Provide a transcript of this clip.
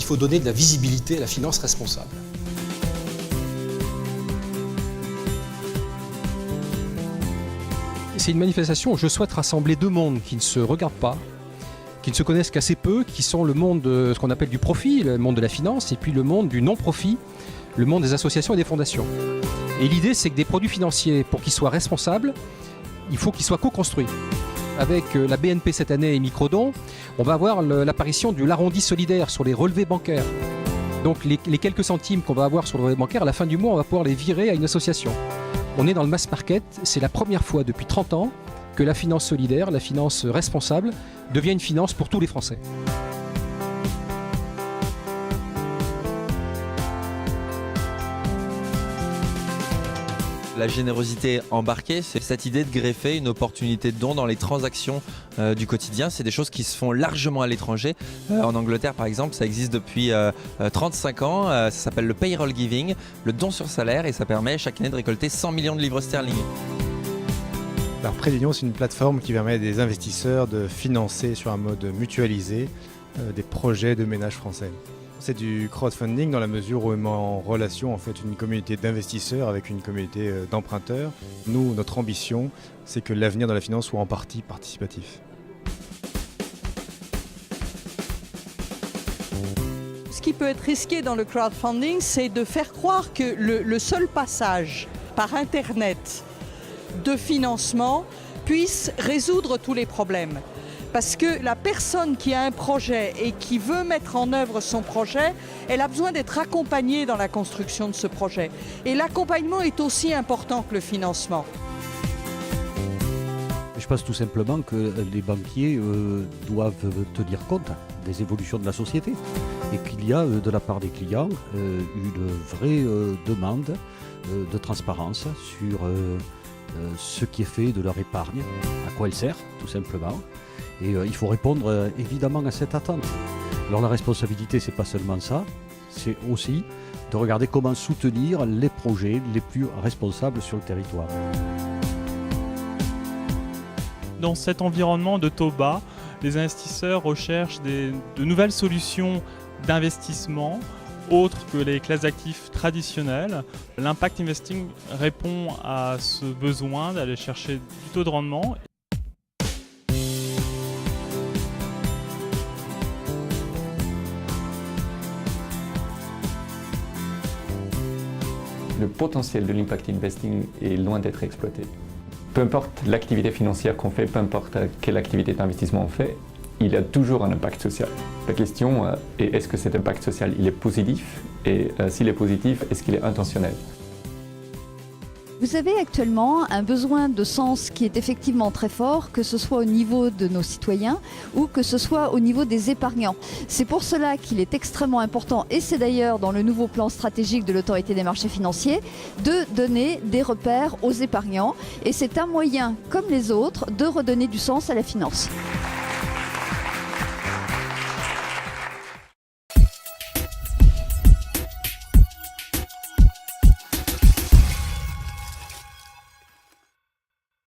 faut donner de la visibilité à la finance responsable. C'est une manifestation où je souhaite rassembler deux mondes qui ne se regardent pas, qui ne se connaissent qu'assez peu, qui sont le monde de ce qu'on appelle du profit, le monde de la finance, et puis le monde du non-profit, le monde des associations et des fondations. Et l'idée, c'est que des produits financiers, pour qu'ils soient responsables, il faut qu'ils soient co-construits. Avec la BNP cette année et Microdon, on va avoir l'apparition de l'arrondi solidaire sur les relevés bancaires. Donc les quelques centimes qu'on va avoir sur le relevé bancaire, à la fin du mois, on va pouvoir les virer à une association. On est dans le mass market, c'est la première fois depuis 30 ans que la finance solidaire, la finance responsable, devient une finance pour tous les Français. La générosité embarquée, c'est cette idée de greffer une opportunité de don dans les transactions du quotidien. C'est des choses qui se font largement à l'étranger. En Angleterre, par exemple, ça existe depuis 35 ans. Ça s'appelle le payroll giving, le don sur salaire, et ça permet chaque année de récolter 100 millions de livres sterling. Alors Prélion, c'est une plateforme qui permet à des investisseurs de financer sur un mode mutualisé des projets de ménages français. C'est du crowdfunding dans la mesure où on met en relation en fait une communauté d'investisseurs avec une communauté d'emprunteurs. Nous, notre ambition, c'est que l'avenir de la finance soit en partie participatif. Ce qui peut être risqué dans le crowdfunding, c'est de faire croire que le seul passage par Internet de financement puisse résoudre tous les problèmes. Parce que la personne qui a un projet et qui veut mettre en œuvre son projet, elle a besoin d'être accompagnée dans la construction de ce projet. Et l'accompagnement est aussi important que le financement. Je pense tout simplement que les banquiers doivent tenir compte des évolutions de la société et qu'il y a de la part des clients une vraie demande de transparence sur ce qui est fait de leur épargne, à quoi elle sert tout simplement. Et il faut répondre évidemment à cette attente. Alors la responsabilité, c'est pas seulement ça, c'est aussi de regarder comment soutenir les projets les plus responsables sur le territoire. Dans cet environnement de taux bas, les investisseurs recherchent de nouvelles solutions d'investissement autres que les classes d'actifs traditionnelles. L'impact investing répond à ce besoin d'aller chercher du taux de rendement. Le potentiel de l'impact investing est loin d'être exploité. Peu importe l'activité financière qu'on fait, peu importe quelle activité d'investissement on fait, il y a toujours un impact social. La question est, est-ce que cet impact social il est positif, et s'il est positif, est-ce qu'il est intentionnel? Vous avez actuellement un besoin de sens qui est effectivement très fort, que ce soit au niveau de nos citoyens ou que ce soit au niveau des épargnants. C'est pour cela qu'il est extrêmement important, et c'est d'ailleurs dans le nouveau plan stratégique de l'autorité des marchés financiers, de donner des repères aux épargnants. Et c'est un moyen, comme les autres, de redonner du sens à la finance.